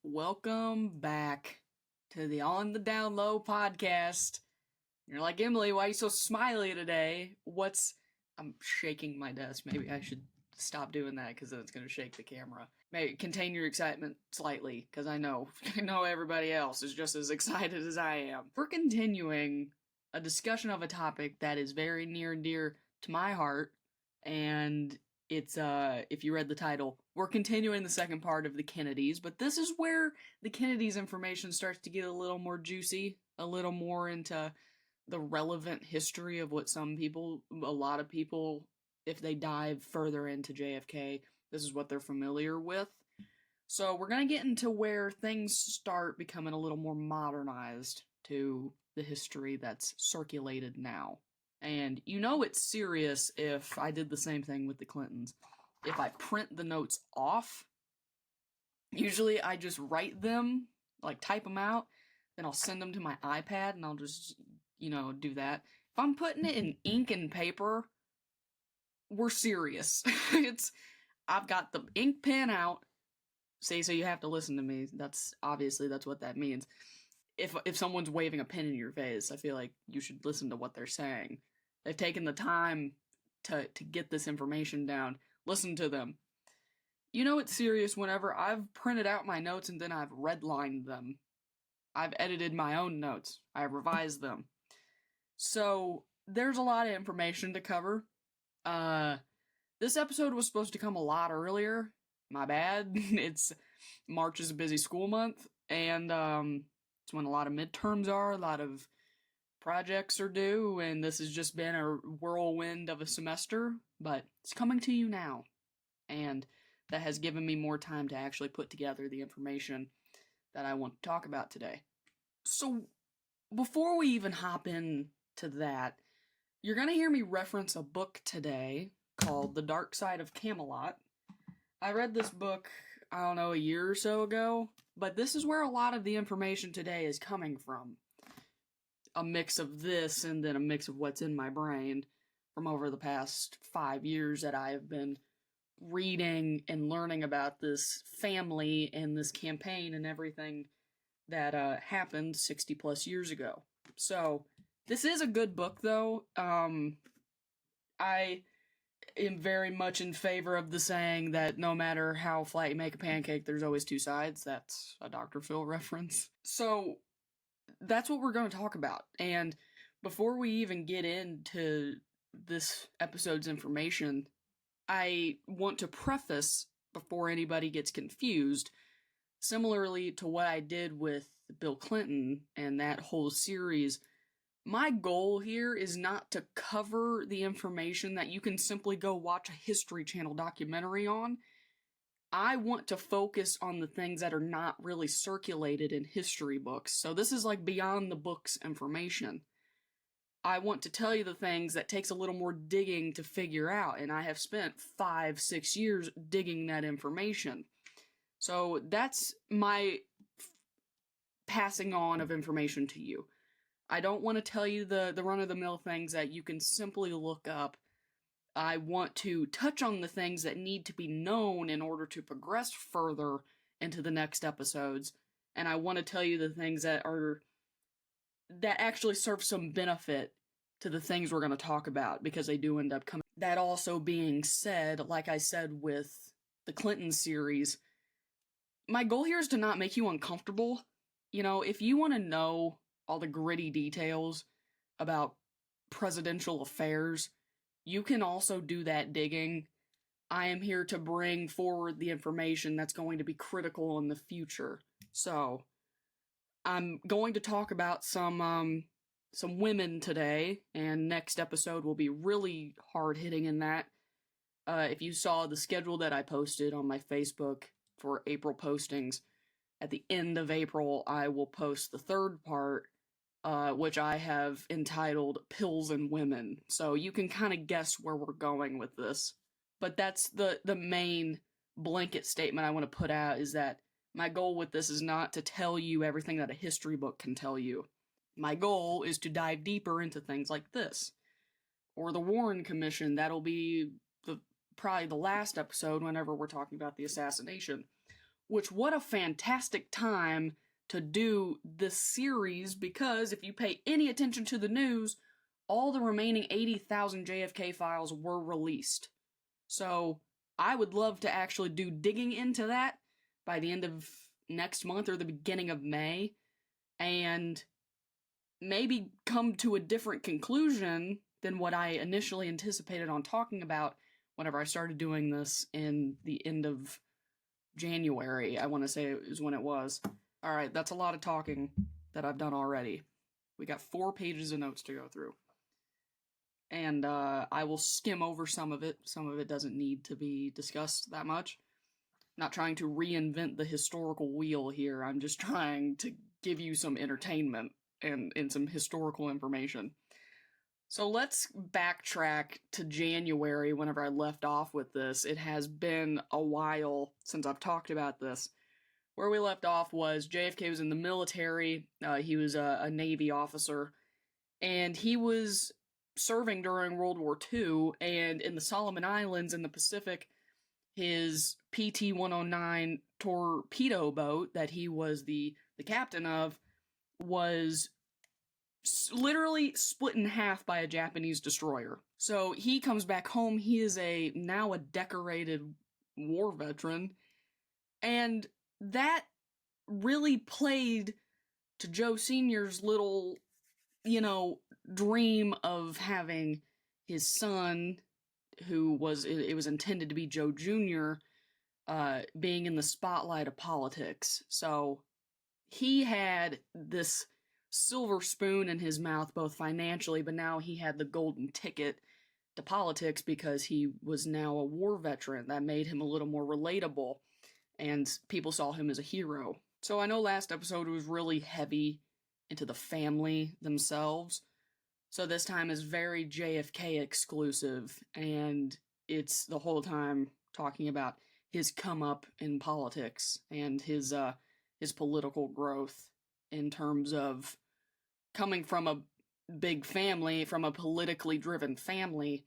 Welcome back to the On the Down Lowe podcast. You're like, Emily, why are you so smiley today? I'm shaking my desk. Maybe I should stop doing that because then it's going to shake the camera. Maybe contain your excitement slightly because I know everybody else is just as excited as I am. We're continuing a discussion of a topic that is very near and dear to my heart, and it's, if you read the title, we're continuing the second part of the Kennedys, but this is where the Kennedys information starts to get a little more juicy, a little more into the relevant history of what a lot of people, if they dive further into JFK, this is what they're familiar with. So we're going to get into where things start becoming a little more modernized to the history that's circulated now. And you know it's serious if I did the same thing with the Clintons. If I print the notes off, usually I just write them, like type them out, then I'll send them to my iPad and I'll just, do that. If I'm putting it in ink and paper, we're serious. I've got the ink pen out. So you have to listen to me. That's what that means. If someone's waving a pen in your face, I feel like you should listen to what they're saying. They've taken the time to get this information down. Listen to them. You know it's serious whenever I've printed out my notes and then I've redlined them. I've edited my own notes. I've revised them. So there's a lot of information to cover. This episode was supposed to come a lot earlier. My bad. March is a busy school month, and it's when a lot of midterms are, a lot of projects are due, and this has just been a whirlwind of a semester, but it's coming to you now, and that has given me more time to actually put together the information that I want to talk about today. So, before we even hop into that, you're going to hear me reference a book today called The Dark Side of Camelot. I read this book, a year or so ago, but this is where a lot of the information today is coming from. A mix of this and then a mix of what's in my brain from over the past 5 years that I have been reading and learning about this family and this campaign and everything that happened 60 plus years ago. So, this is a good book, though. I am very much in favor of the saying that no matter how flat you make a pancake, there's always two sides. That's a Dr. Phil reference. So, that's what we're going to talk about. And before we even get into this episode's information, I want to preface, before anybody gets confused, similarly to what I did with Bill Clinton and that whole series, my goal here is not to cover the information that you can simply go watch a History Channel documentary on. I want to focus on the things that are not really circulated in history books. So this is like beyond the book's information. I want to tell you the things that takes a little more digging to figure out, and I have spent 5-6 years digging that information. So that's my passing on of information to you. I don't want to tell you the run-of-the-mill things that you can simply look up. I want to touch on the things that need to be known in order to progress further into the next episodes, and I want to tell you the things that actually serve some benefit to the things we're going to talk about, because they do end up coming. That also being said, like I said with the Clinton series, my goal here is to not make you uncomfortable. If you want to know all the gritty details about presidential affairs, you can also do that digging. I am here to bring forward the information that's going to be critical in the future. So, I'm going to talk about some women today, and next episode will be really hard-hitting in that. If you saw the schedule that I posted on my Facebook for April postings, at the end of April, I will post the third part, which I have entitled Pills and Women. So you can kind of guess where we're going with this. But that's the main blanket statement I want to put out, is that my goal with this is not to tell you everything that a history book can tell you. My goal is to dive deeper into things like this. Or the Warren Commission. That'll be probably the last episode whenever we're talking about the assassination. which what a fantastic time to do this series, because if you pay any attention to the news, all the remaining 80,000 JFK files were released. So I would love to actually do digging into that by the end of next month or the beginning of May, and maybe come to a different conclusion than what I initially anticipated on talking about whenever I started doing this in the end of January, I want to say is when it was. Alright, that's a lot of talking that I've done already. We got 4 pages of notes to go through. And I will skim over some of it. Some of it doesn't need to be discussed that much. I'm not trying to reinvent the historical wheel here. I'm just trying to give you some entertainment and some historical information. So let's backtrack to January whenever I left off with this. It has been a while since I've talked about this. Where we left off was JFK was in the military. He was a Navy officer, and he was serving during World War II, and in the Solomon Islands in the Pacific, his PT-109 torpedo boat that he was the captain of was literally split in half by a Japanese destroyer. So he comes back home. He is now a decorated war veteran, and that really played to Joe Sr.'s little, dream of having his son, who was intended to be Joe Jr., being in the spotlight of politics. So he had this silver spoon in his mouth, both financially, but now he had the golden ticket to politics because he was now a war veteran. That made him a little more relatable, and people saw him as a hero. So I know last episode was really heavy into the family themselves, so this time is very JFK exclusive, and it's the whole time talking about his come up in politics and his political growth in terms of coming from a big family, from a politically driven family,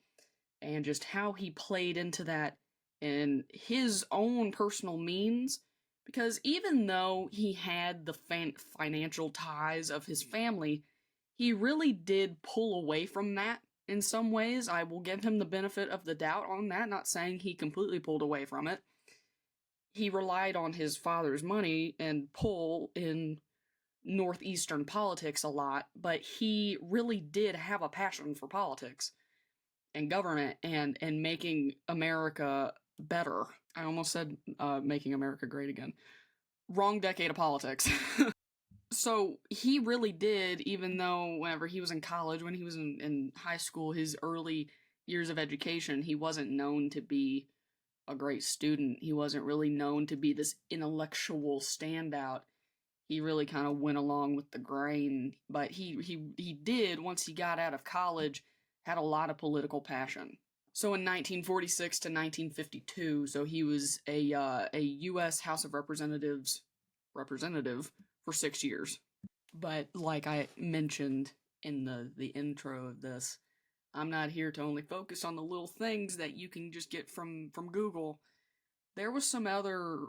and just how he played into that in his own personal means. Because even though he had the financial ties of his family, he really did pull away from that in some ways. I will give him the benefit of the doubt on that, not saying he completely pulled away from it. He relied on his father's money and pull in Northeastern politics a lot, but he really did have a passion for politics and government and making America better. I almost said making America great again. Wrong decade of politics. So he really did, even though whenever he was in college, when he was in high school, his early years of education, he wasn't known to be a great student. He wasn't really known to be this intellectual standout. He really kind of went along with the grain, but he did, once he got out of college, had a lot of political passion. So in 1946 to 1952, so he was a U.S. House of Representatives representative for 6 years. But like I mentioned in the intro of this, I'm not here to only focus on the little things that you can just get from Google. There was some other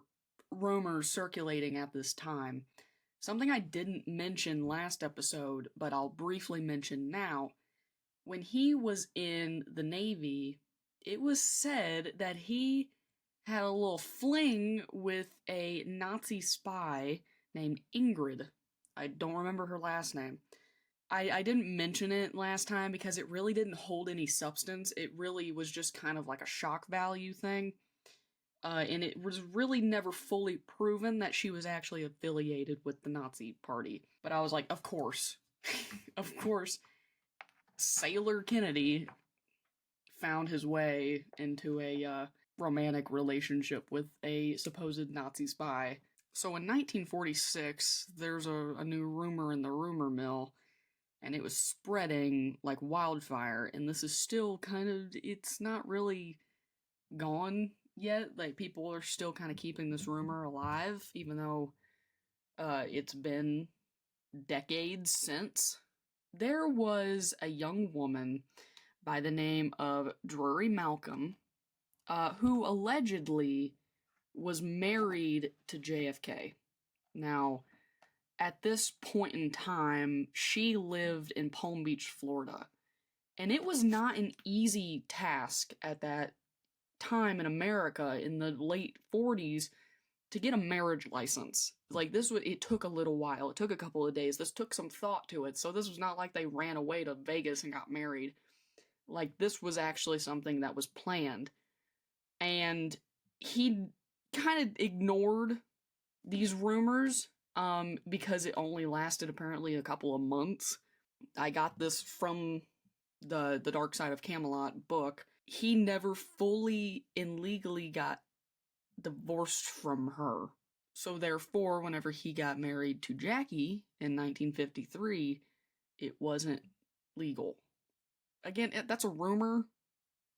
rumors circulating at this time. Something I didn't mention last episode, but I'll briefly mention now. When he was in the Navy, it was said that he had a little fling with a Nazi spy named Ingrid. I don't remember her last name. I didn't mention it last time because it really didn't hold any substance. It really was just kind of like a shock value thing. And it was really never fully proven that she was actually affiliated with the Nazi party. But I was like, of course. Of course. Sailor Kennedy found his way into a romantic relationship with a supposed Nazi spy. So in 1946, there's a new rumor in the rumor mill, and it was spreading like wildfire, and this is still it's not really gone yet. Like, people are still kind of keeping this rumor alive, even though it's been decades since. There was a young woman by the name of Drury Malcolm, who allegedly was married to JFK. Now, at this point in time, she lived in Palm Beach, Florida. And it was not an easy task at that time in America in the late 40s to get a marriage license. Like, it took a little while. It took a couple of days. This took some thought to it. So this was not like they ran away to Vegas and got married. Like, this was actually something that was planned. And he kind of ignored these rumors because it only lasted apparently a couple of months. I got this from the Dark Side of Camelot book. He never fully and legally got divorced from her. So therefore, whenever he got married to Jackie in 1953, it wasn't legal. Again, that's a rumor,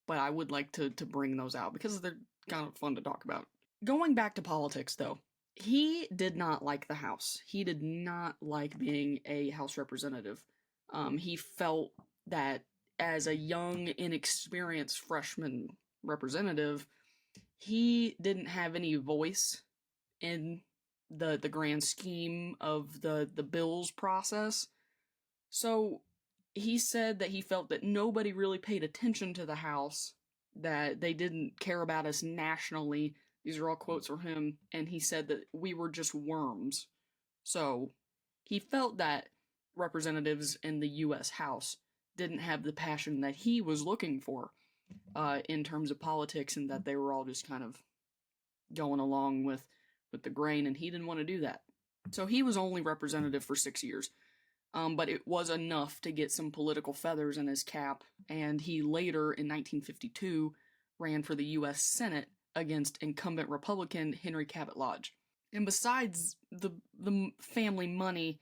but I would like to bring those out because they're kind of fun to talk about. Going back to politics, though, he did not like the House. He did not like being a House representative. He felt that as a young, inexperienced freshman representative, he didn't have any voice in the grand scheme of the bills process. So he said that he felt that nobody really paid attention to the House, that they didn't care about us nationally. These are all quotes from him, and he said that we were just worms. So he felt that representatives in the U.S. House didn't have the passion that he was looking for in terms of politics, and that they were all just kind of going along with the grain, and he didn't want to do that. So he was only representative for 6 years, but it was enough to get some political feathers in his cap, and he later, in 1952, ran for the U.S. Senate against incumbent Republican Henry Cabot Lodge. And besides the family money,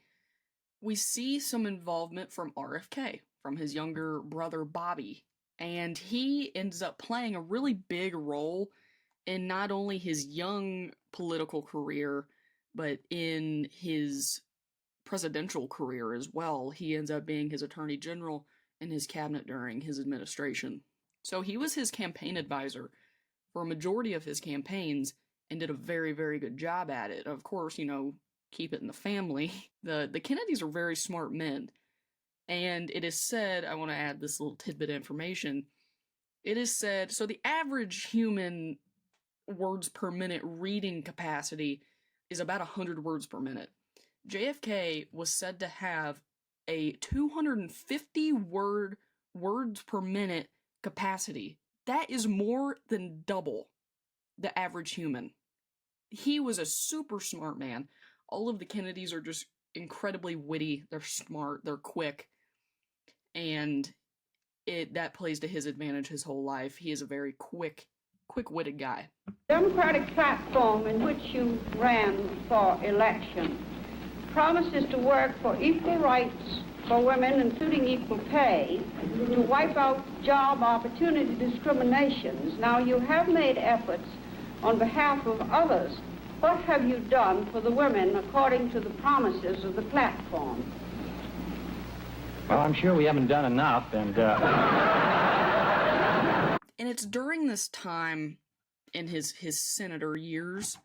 we see some involvement from RFK, from his younger brother Bobby, and he ends up playing a really big role in not only his young political career, but in his presidential career as well. He ends up being his attorney general in his cabinet during his administration. So he was his campaign advisor for a majority of his campaigns and did a very, very good job at it. Of course, keep it in the family. The Kennedys are very smart men. And it is said, I want to add this little tidbit of information. It is said, so the average human words per minute reading capacity is about 100 words per minute. JFK was said to have a 250 words per minute capacity. That is more than double the average human. He was a super smart man. All of the Kennedys are just incredibly witty. They're smart. They're quick. And that plays to his advantage his whole life. He is a very quick-witted guy. Democratic platform in which you ran for election promises to work for equal rights for women, including equal pay, to wipe out job opportunity discriminations. Now, you have made efforts on behalf of others. What have you done for the women according to the promises of the platform? Well, I'm sure we haven't done enough, and it's during this time in his senator years,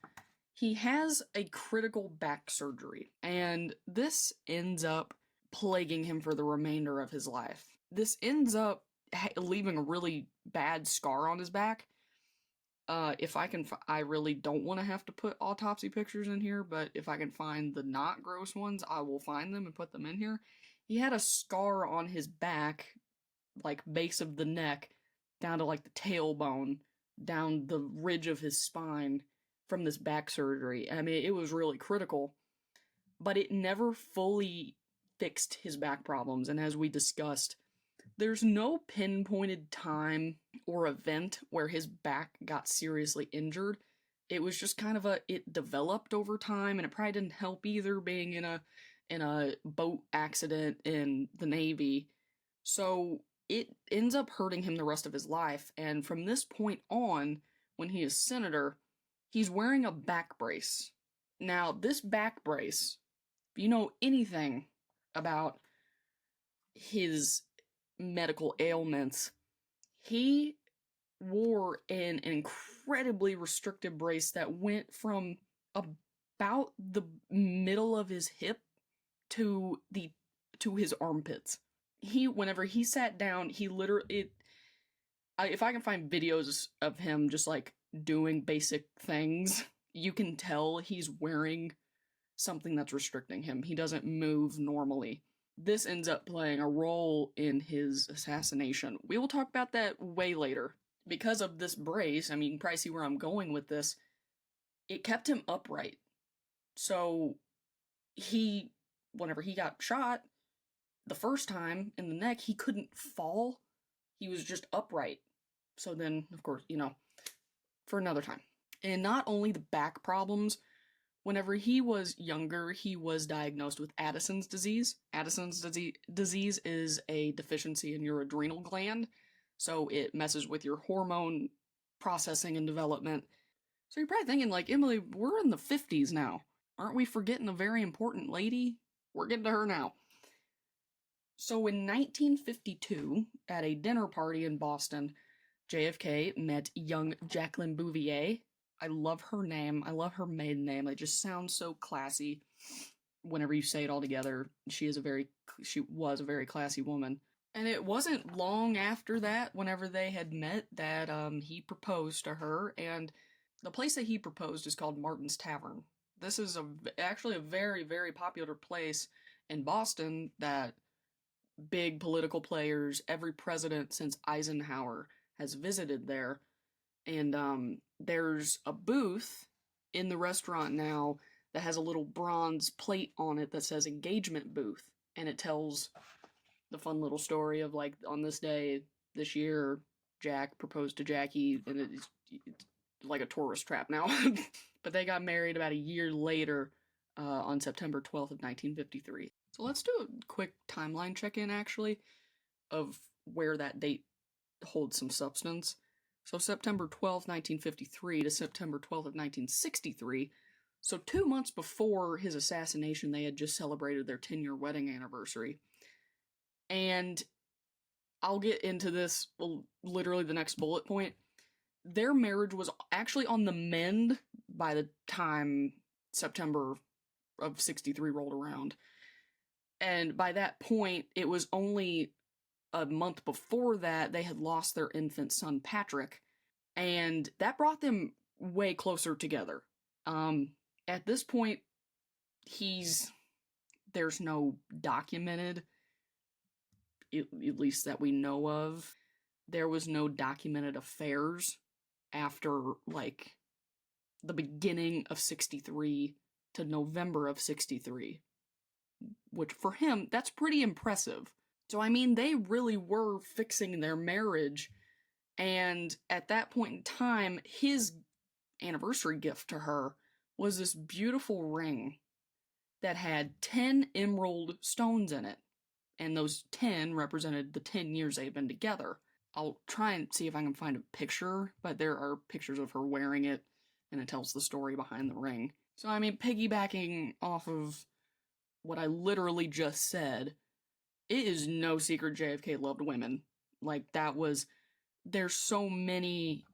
he has a critical back surgery, and this ends up plaguing him for the remainder of his life. This ends up leaving a really bad scar on his back. If I can, I really don't want to have to put autopsy pictures in here, but if I can find the not gross ones, I will find them and put them in here. He had a scar on his back, like base of the neck, down to like the tailbone, down the ridge of his spine from this back surgery. I mean, it was really critical, but it never fully fixed his back problems. And as we discussed, there's no pinpointed time or event where his back got seriously injured. It was just kind of it developed over time, and it probably didn't help either being in a boat accident in the Navy. So it ends up hurting him the rest of his life. And from this point on, when he is senator, he's wearing a back brace. Now, this back brace, if you know anything about his medical ailments, he wore an incredibly restrictive brace that went from about the middle of his hip to his armpits. Whenever he sat down, he literally, if I can find videos of him just like doing basic things, you can tell he's wearing something that's restricting him. He doesn't move normally. This ends up playing a role in his assassination. We will talk about that way later. Because of this brace, I mean, you can probably see where I'm going with this, it kept him upright. So whenever he got shot the first time in the neck, he couldn't fall. He was just upright. So then, of course, for another time. And not only the back problems, whenever he was younger, he was diagnosed with Addison's disease. Addison's disease is a deficiency in your adrenal gland, so it messes with your hormone processing and development. So you're probably thinking, like, Emily, we're in the 50s now. Aren't we forgetting a very important lady? We're getting to her now. So in 1952, at a dinner party in Boston, JFK met young Jacqueline Bouvier. I love her name. I love her maiden name. It just sounds so classy whenever you say it all together. She was a very classy woman. And it wasn't long after that, whenever they had met, that he proposed to her. And the place that he proposed is called Martin's Tavern. This is actually a very, very popular place in Boston that big political players, every president since Eisenhower has visited there. And there's a booth in the restaurant now that has a little bronze plate on it that says engagement booth. And it tells the fun little story of, like, on this day, this year, Jack proposed to Jackie, and it's like a tourist trap now. But they got married about a year later on September 12th of 1953. So let's do a quick timeline check-in, actually, of where that date holds some substance. So September 12th, 1953 to September 12th of 1963. So 2 months before his assassination, they had just celebrated their 10-year wedding anniversary. And I'll get into this, literally the next bullet point. Their marriage was actually on the mend by the time September of 63 rolled around. And by that point, it was only a month before that they had lost their infant son, Patrick. And that brought them way closer together. At this point, there's no documented, at least that we know of, there was no documented affairs after, like, the beginning of 63 to November of 63. Which, for him, that's pretty impressive. So, I mean, they really were fixing their marriage. And at that point in time, his anniversary gift to her was this beautiful ring that had 10 emerald stones in it. And those 10 represented the 10 years they'd been together. I'll try and see if I can find a picture, but there are pictures of her wearing it, and it tells the story behind the ring. So, I mean, piggybacking off of what I literally just said, it is no secret JFK loved women. Like, there's so many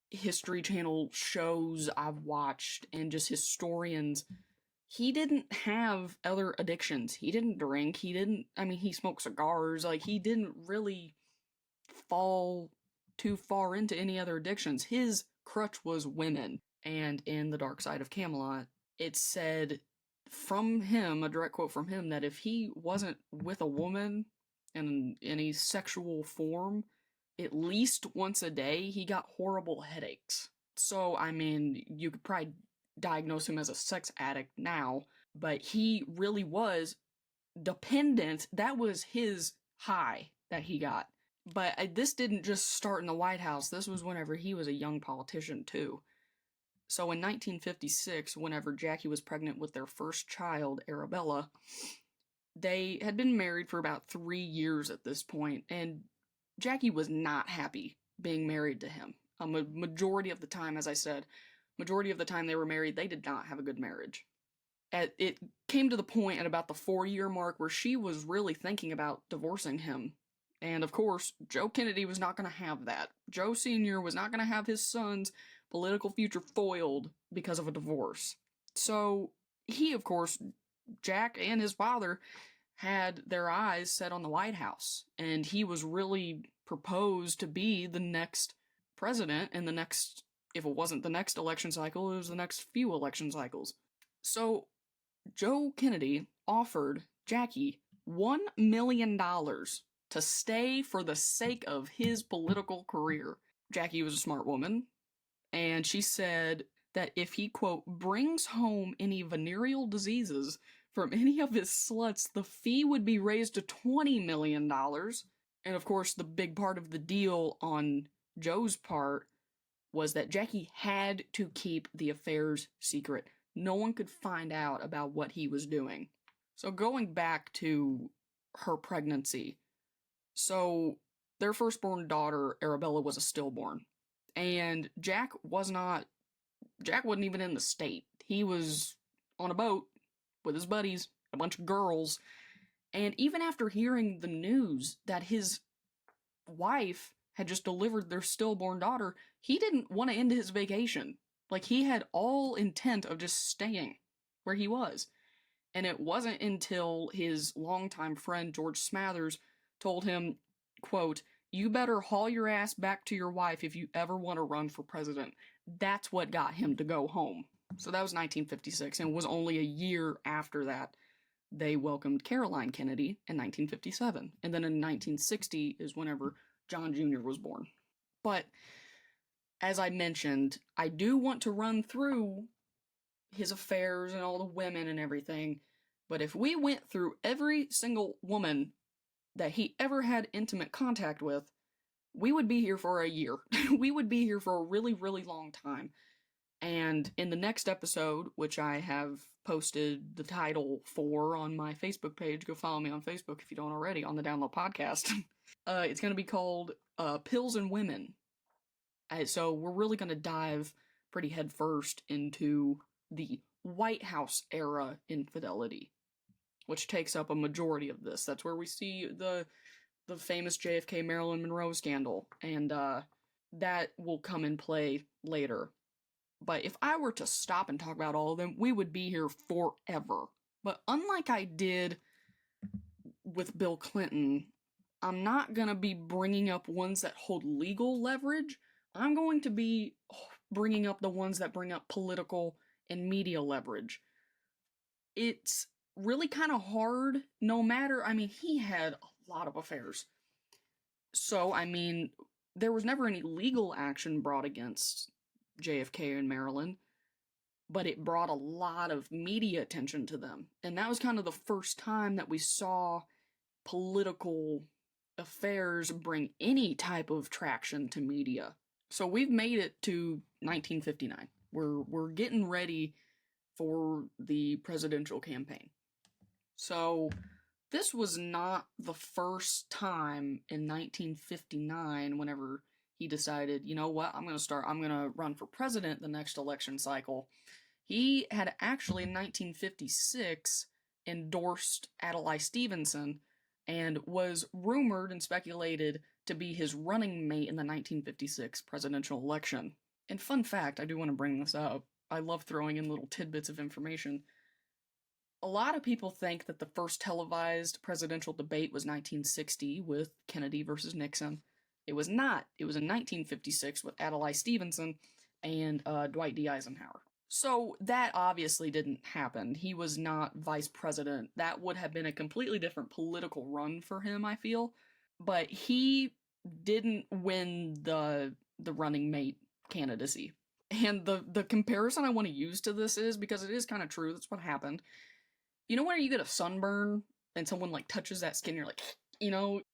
History Channel shows I've watched, and just historians. He didn't have other addictions. He didn't drink. He smoked cigars. Like, he didn't really fall too far into any other addictions. His crutch was women. And in The Dark Side of Camelot, it said from him, a direct quote from him, that if he wasn't with a woman in any sexual form, at least once a day, he got horrible headaches. So, I mean, you could probably diagnose him as a sex addict now, but he really was dependent. That was his high that he got. But this didn't just start in the White House. This was whenever he was a young politician, too. So in 1956, whenever Jackie was pregnant with their first child, Arabella, they had been married for about 3 years at this point, and Jackie was not happy being married to him. A majority of the time, as I said, majority of the time they were married, they did not have a good marriage. It came to the point at about the 4-year mark where she was really thinking about divorcing him. And of course, Joe Kennedy was not going to have that. Joe Sr. was not going to have his son's political future foiled because of a divorce. So he, of course, Jack and his father had their eyes set on the White House, and he was really proposed to be the next president in the next, if it wasn't the next election cycle, it was the next few election cycles. So Joe Kennedy offered Jackie $1 million to stay for the sake of his political career. Jackie was a smart woman, and she said that if he, quote, brings home any venereal diseases from any of his sluts, the fee would be raised to $20 million. And of course, the big part of the deal on Joe's part was that Jackie had to keep the affairs secret. No one could find out about what he was doing. So going back to her pregnancy, so their firstborn daughter, Arabella, was a stillborn. And Jack wasn't even in the state. He was on a boat with his buddies, a bunch of girls. And even after hearing the news that his wife had just delivered their stillborn daughter, he didn't want to end his vacation. Like, he had all intent of just staying where he was. And it wasn't until his longtime friend, George Smathers, told him, quote, "You better haul your ass back to your wife if you ever want to run for president." That's what got him to go home. So that was 1956, and it was only a year after that they welcomed Caroline Kennedy in 1957. And then in 1960 is whenever John Jr. was born. But as I mentioned, I do want to run through his affairs and all the women and everything. But if we went through every single woman that he ever had intimate contact with, we would be here for a year. We would be here for a really, really long time. And in the next episode, which I have posted the title for on my Facebook page, go follow me on Facebook if you don't already, On the Down Lowe podcast. It's going to be called Pills and Women. So we're really going to dive pretty headfirst into the White House era infidelity, which takes up a majority of this. That's where we see the famous JFK Marilyn Monroe scandal, and that will come in play later. But if I were to stop and talk about all of them, we would be here forever. But unlike I did with Bill Clinton, I'm not going to be bringing up ones that hold legal leverage. I'm going to be bringing up the ones that bring up political and media leverage. It's really kind of hard, no matter, he had a lot of affairs. So, there was never any legal action brought against JFK and Marilyn, but it brought a lot of media attention to them. And that was kind of the first time that we saw political affairs bring any type of traction to media. So we've made it to 1959. We're getting ready for the presidential campaign. So this was not the first time in 1959 whenever he decided, you know what, I'm going to run for president the next election cycle. He had actually in 1956 endorsed Adlai Stevenson and was rumored and speculated to be his running mate in the 1956 presidential election. And fun fact, I do want to bring this up. I love throwing in little tidbits of information. A lot of people think that the first televised presidential debate was 1960 with Kennedy versus Nixon. It was not. It was in 1956 with Adlai Stevenson and Dwight D. Eisenhower. So that obviously didn't happen. He was not vice president. That would have been a completely different political run for him, I feel. But he didn't win the running mate candidacy. And the comparison I want to use to this is, because it is kind of true, that's what happened. You know when you get a sunburn and someone touches that skin, you're like,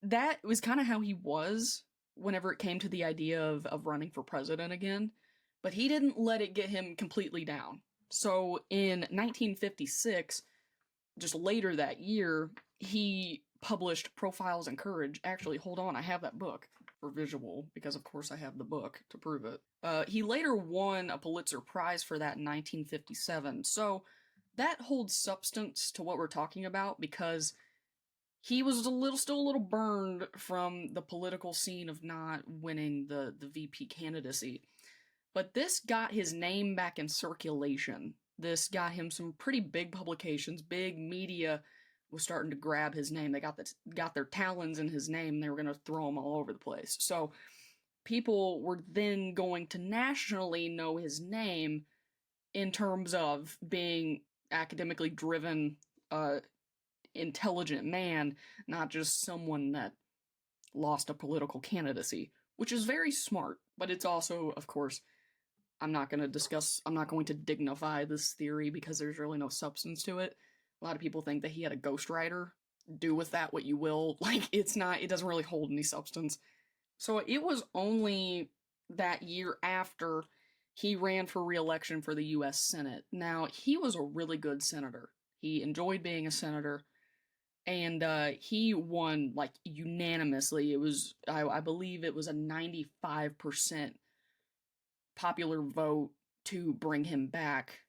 that was kind of how he was whenever it came to the idea of running for president again. But he didn't let it get him completely down. So in 1956, just later that year, he published Profiles in Courage. Actually, hold on, I have that book for visual, because of course I have the book to prove it. He later won a Pulitzer Prize for that in 1957. So that holds substance to what we're talking about, because he was still a little burned from the political scene of not winning the VP candidacy. But this got his name back in circulation. This got him some pretty big publications. Big media was starting to grab his name. They got their talons in his name. They were going to throw him all over the place. So people were then going to nationally know his name in terms of being academically driven, intelligent man, not just someone that lost a political candidacy, which is very smart. But it's also, of course, I'm not going to dignify this theory because there's really no substance to it. A lot of people think that he had a ghostwriter. Do with that what you will. It doesn't really hold any substance. So it was only that year after he ran for re-election for the U.S. Senate. Now, he was a really good senator. He enjoyed being a senator. And he won, unanimously. It was, I believe it was a 95% popular vote to bring him back.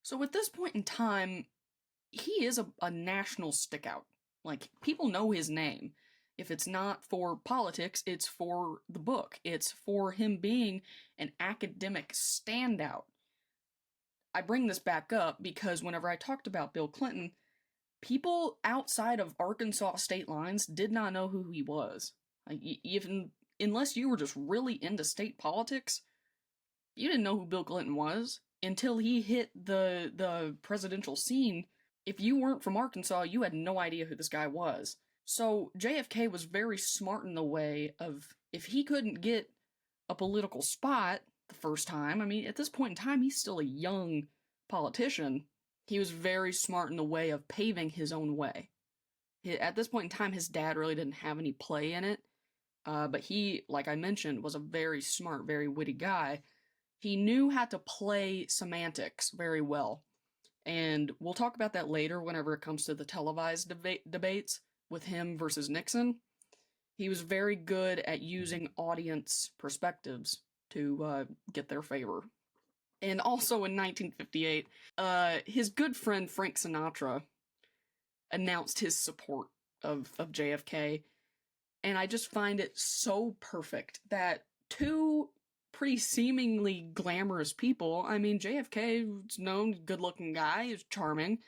So at this point in time, he is a national stickout. People know his name. If it's not for politics, it's for the book. It's for him being an academic standout. I bring this back up because whenever I talked about Bill Clinton, people outside of Arkansas state lines did not know who he was. Even unless you were just really into state politics, you didn't know who Bill Clinton was until he hit the presidential scene. If you weren't from Arkansas, you had no idea who this guy was. So JFK was very smart in the way of, if he couldn't get a political spot the first time, at this point in time, he's still a young politician. He was very smart in the way of paving his own way. At this point in time, his dad really didn't have any play in it, but he, like I mentioned, was a very smart, very witty guy. He knew how to play semantics very well. And we'll talk about that later whenever it comes to the televised debates with him versus Nixon. He was very good at using audience perspectives to get their favor. And also in 1958, his good friend Frank Sinatra announced his support of JFK. And I just find it so perfect that two pretty seemingly glamorous people. JFK was known, good-looking guy, he was charming.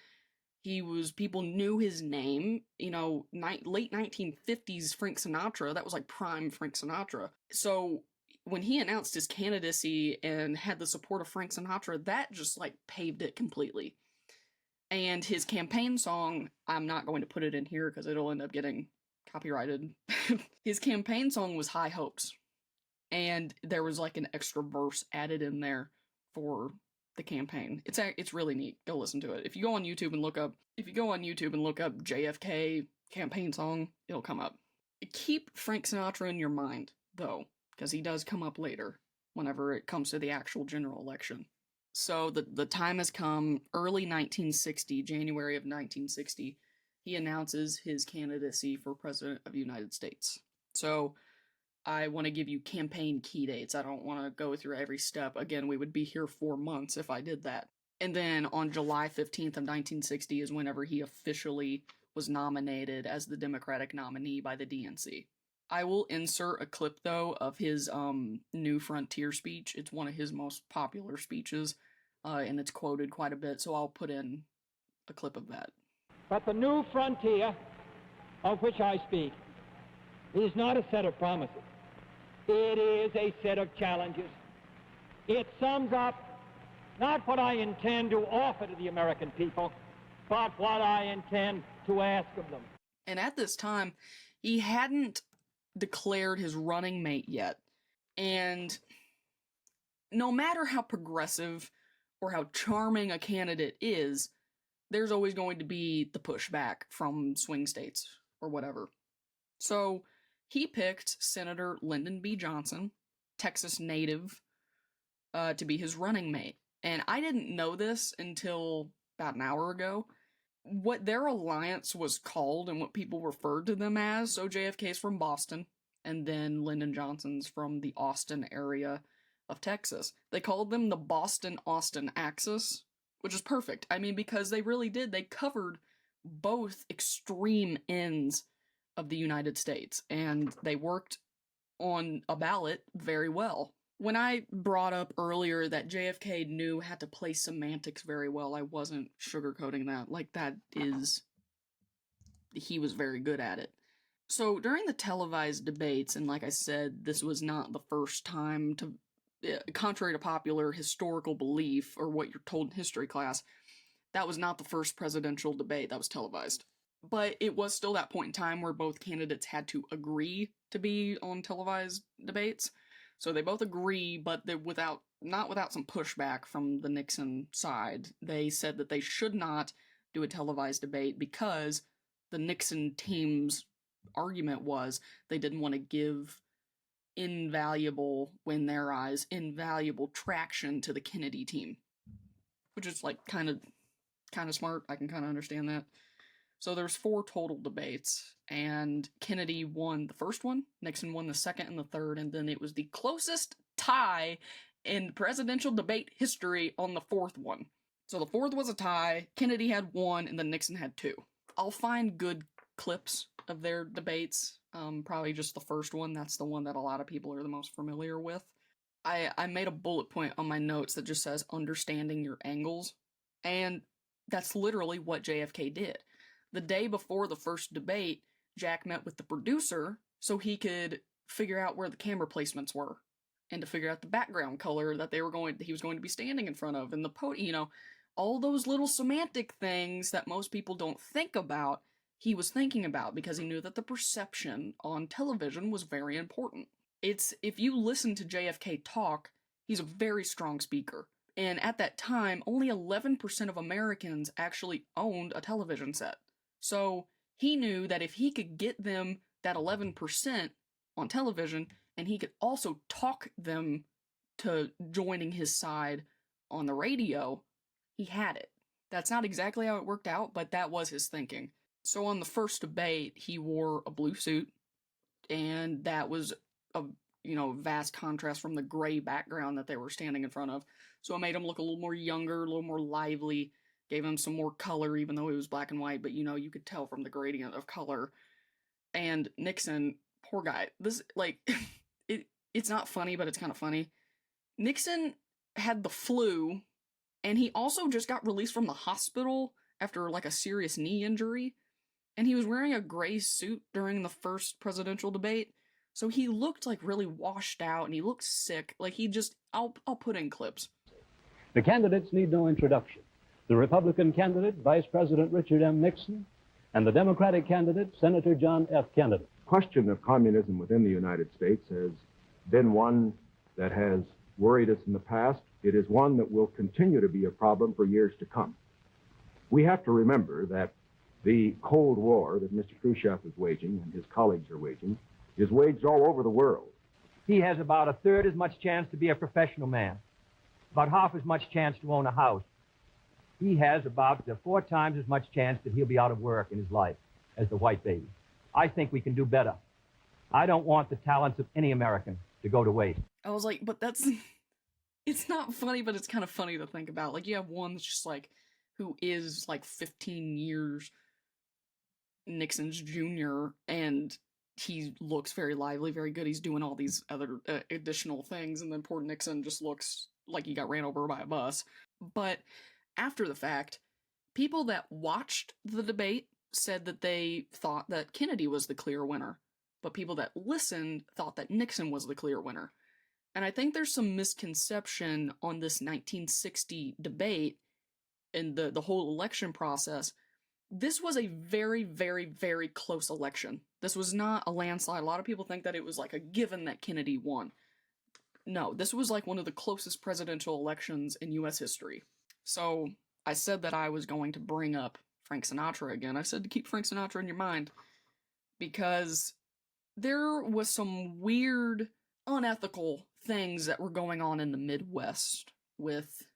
People knew his name. Late 1950s Frank Sinatra, that was prime Frank Sinatra. So when he announced his candidacy and had the support of Frank Sinatra, that just paved it completely. And his campaign song, I'm not going to put it in here because it'll end up getting copyrighted. His campaign song was High Hopes. And there was an extra verse added in there for the campaign. It's really neat. Go listen to it. If you go on YouTube and look up JFK campaign song, it'll come up. Keep Frank Sinatra in your mind, though, because he does come up later whenever it comes to the actual general election. So the time has come. Early 1960, January of 1960, he announces his candidacy for President of the United States. So I want to give you campaign key dates. I don't want to go through every step. Again, we would be here 4 months if I did that. And then on July 15th of 1960 is whenever he officially was nominated as the Democratic nominee by the DNC. I will insert a clip, though, of his New Frontier speech. It's one of his most popular speeches, and it's quoted quite a bit, so I'll put in a clip of that. But the new frontier of which I speak is not a set of promises. It is a set of challenges. It sums up not what I intend to offer to the American people, but what I intend to ask of them. And at this time, he hadn't declared his running mate yet. And no matter how progressive or how charming a candidate is, there's always going to be the pushback from swing states or whatever. So he picked Senator Lyndon B. Johnson, Texas native, to be his running mate. And I didn't know this until about an hour ago. What their alliance was called and what people referred to them as, so JFK's from Boston, and then Lyndon Johnson's from the Austin area of Texas. They called them the Boston-Austin Axis, which is perfect. Because they really did. They covered both extreme ends of the United States, and they worked on a ballot very well. When I brought up earlier that JFK knew how to play semantics very well, I wasn't sugarcoating that. Like, he was very good at it. So during the televised debates, and like I said, this was not the first time to, contrary to popular historical belief or what you're told in history class, that was not the first presidential debate that was televised. But it was still that point in time where both candidates had to agree to be on televised debates. So they both agree, but not without some pushback from the Nixon side. They said that they should not do a televised debate because the Nixon team's argument was they didn't want to give invaluable traction to the Kennedy team. Which is like kind of smart. I can kind of understand that. So there's 4 total debates, and Kennedy won the first one, Nixon won the second and the third, and then it was the closest tie in presidential debate history on the 4th one. So the 4th was a tie, Kennedy had 1, and then Nixon had 2. I'll find good clips of their debates, probably just the first one. That's the one that a lot of people are the most familiar with. I made a bullet point on my notes that just says understanding your angles, and that's literally what JFK did. The day before the first debate, Jack met with the producer so he could figure out where the camera placements were and to figure out the background color that he was going to be standing in front of, and the podium, all those little semantic things that most people don't think about, he was thinking about because he knew that the perception on television was very important. If you listen to JFK talk, he's a very strong speaker. And at that time, only 11% of Americans actually owned a television set. So he knew that if he could get them that 11% on television, and he could also talk them to joining his side on the radio, he had it. That's not exactly how it worked out, but that was his thinking. So on the first debate, he wore a blue suit, and that was a vast contrast from the gray background that they were standing in front of. So it made him look a little more younger, a little more lively, gave him some more color, even though it was black and white, but you could tell from the gradient of color. And Nixon, poor guy, this, like, it's not funny, but it's kind of funny. Nixon had the flu, and he also just got released from the hospital after, like, a serious knee injury, and he was wearing a gray suit during the first presidential debate. So he looked like really washed out, and he looked sick. Like I'll put in clips. The candidates need no introduction. The Republican candidate, Vice President Richard M. Nixon, and the Democratic candidate, Senator John F. Kennedy. The question of communism within the United States has been one that has worried us in the past. It is one that will continue to be a problem for years to come. We have to remember that the Cold War that Mr. Khrushchev is waging and his colleagues are waging is waged all over the world. He has about a third as much chance to be a professional man, about half as much chance to own a house. He has about 4 times as much chance that he'll be out of work in his life as the white baby. I think we can do better. I don't want the talents of any American to go to waste. I was like, but it's not funny, but it's kind of funny to think about. Like, you have one that's just like, who is like 15 years Nixon's junior, and he looks very lively, very good. He's doing all these other additional things, and then poor Nixon just looks like he got ran over by a bus. But after the fact, people that watched the debate said that they thought that Kennedy was the clear winner, but people that listened thought that Nixon was the clear winner. And I think there's some misconception on this 1960 debate and the whole election process. This was a very, very, very close election. This was not a landslide. A lot of people think that it was like a given that Kennedy won. No, this was like one of the closest presidential elections in U.S. history. So I said that I was going to bring up Frank Sinatra again. I said to keep Frank Sinatra in your mind because there was some weird, unethical things that were going on in the Midwest with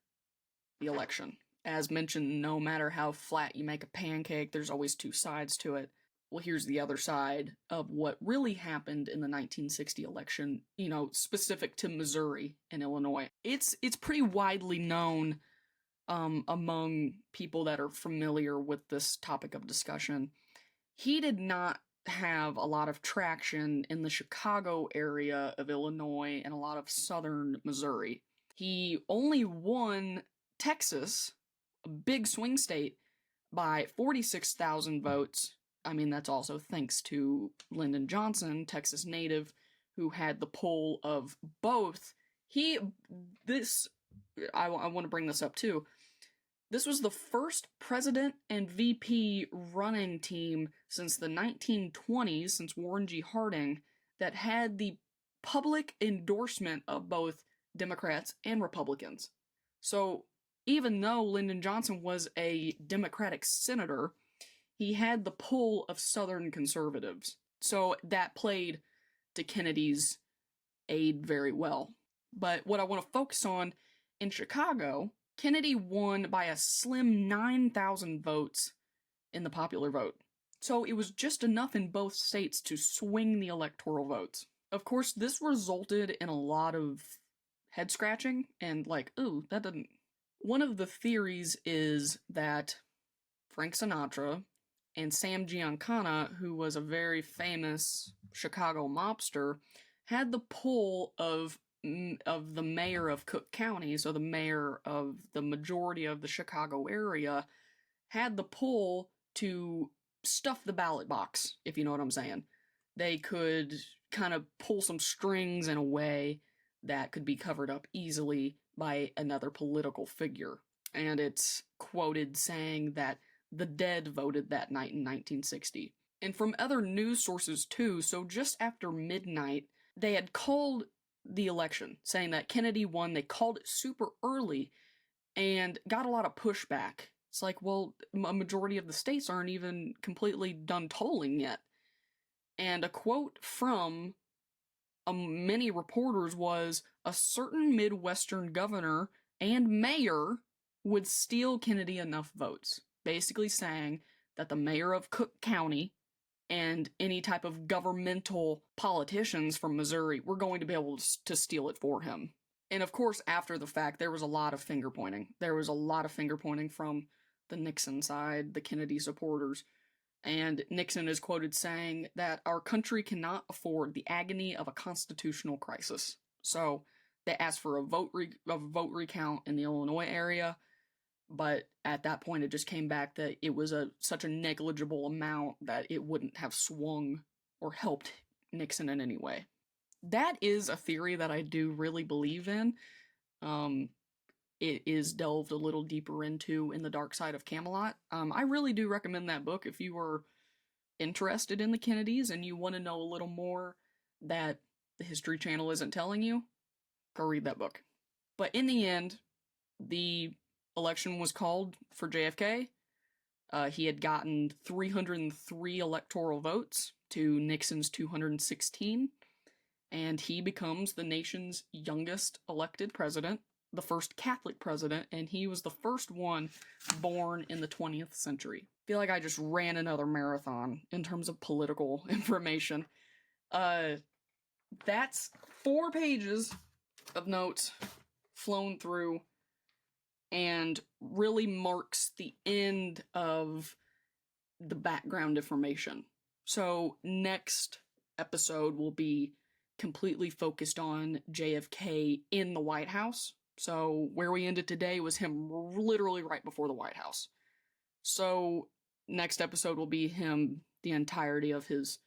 the election. As mentioned, no matter how flat you make a pancake, there's always 2 sides to it. Well, here's the other side of what really happened in the 1960 election, specific to Missouri and Illinois. It's pretty widely known among people that are familiar with this topic of discussion. He did not have a lot of traction in the Chicago area of Illinois and a lot of southern Missouri. He only won Texas, a big swing state, by 46,000 votes. I mean, that's also thanks to Lyndon Johnson, Texas native, who had the pull of both. I want to bring this up too. This was the first president and VP running team since the 1920s, since Warren G. Harding, that had the public endorsement of both Democrats and Republicans. So even though Lyndon Johnson was a Democratic senator, he had the pull of Southern conservatives. So that played to Kennedy's aid very well. But what I want to focus on in Chicago, Kennedy won by a slim 9,000 votes in the popular vote. So it was just enough in both states to swing the electoral votes. Of course, this resulted in a lot of head scratching and ooh, that doesn't... One of the theories is that Frank Sinatra and Sam Giancana, who was a very famous Chicago mobster, had the pull of the mayor of Cook County, so the mayor of the majority of the Chicago area, had the pull to stuff the ballot box, if you know what I'm saying. They could kind of pull some strings in a way that could be covered up easily by another political figure. And it's quoted saying that the dead voted that night in 1960. And from other news sources too, so just after midnight, they had called the election, saying that Kennedy won. They called it super early and got a lot of pushback. It's like, well, a majority of the states aren't even completely done tolling yet. And a quote from many reporters was, a certain Midwestern governor and mayor would steal Kennedy enough votes. Basically saying that the mayor of Cook County and any type of governmental politicians from Missouri were going to be able to steal it for him. And of course, after the fact, there was a lot of finger pointing. There was a lot of finger pointing from the Nixon side, the Kennedy supporters. And Nixon is quoted saying that our country cannot afford the agony of a constitutional crisis. So they asked for a vote recount in the Illinois area, but at that point it just came back that it was such a negligible amount that it wouldn't have swung or helped Nixon in any way. That is a theory that I do really believe in. It is delved a little deeper into in The Dark Side of Camelot. I really do recommend that book if you are interested in the Kennedys and you want to know a little more that the History Channel isn't telling you. Go read that book. But in the end, the election was called for JFK. He had gotten 303 electoral votes to Nixon's 216, and he becomes the nation's youngest elected president, the first Catholic president, and he was the first one born in the 20th century. I feel like I just ran another marathon in terms of political information. That's 4 pages of notes flown through and really marks the end of the background information. So next episode will be completely focused on JFK in the White House. So where we ended today was him literally right before the White House. So next episode will be him the entirety of his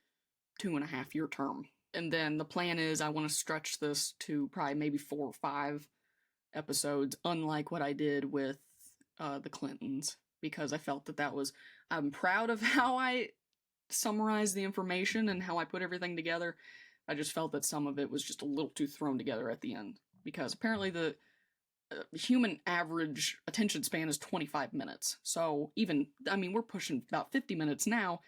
2.5-year term. And then the plan is I want to stretch this to probably maybe 4 or 5 episodes, unlike what I did with the Clintons, because I felt that was... I'm proud of how I summarized the information and how I put everything together. I just felt that some of it was just a little too thrown together at the end, because apparently the human average attention span is 25 minutes. So even, I mean, we're pushing about 50 minutes now.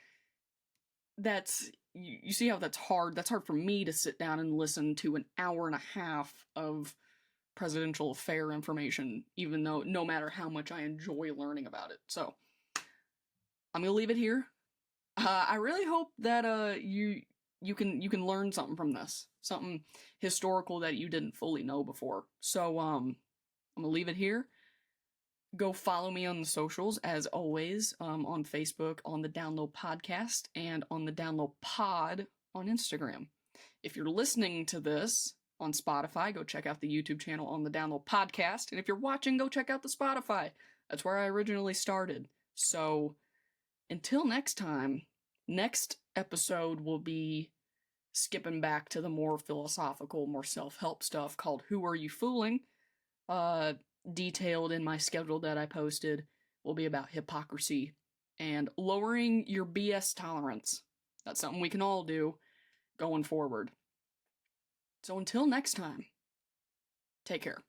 That's... You see how that's hard? That's hard for me to sit down and listen to an hour and a half of presidential affair information, even though no matter how much I enjoy learning about it. So I'm gonna leave it here. I really hope that you can learn something from this, something historical that you didn't fully know before. So I'm gonna leave it here. Go follow me on the socials, as always, on Facebook, On the Down Lowe Podcast, and On the Down Lowe Pod on Instagram. If you're listening to this on Spotify, go check out the YouTube channel On the Down Lowe Podcast, and if you're watching, go check out the Spotify. That's where I originally started. So, until next time, next episode will be skipping back to the more philosophical, more self-help stuff called Who Are You Fooling? Detailed in my schedule that I posted will be about hypocrisy and lowering your BS tolerance. That's something we can all do going forward. So until next time, take care.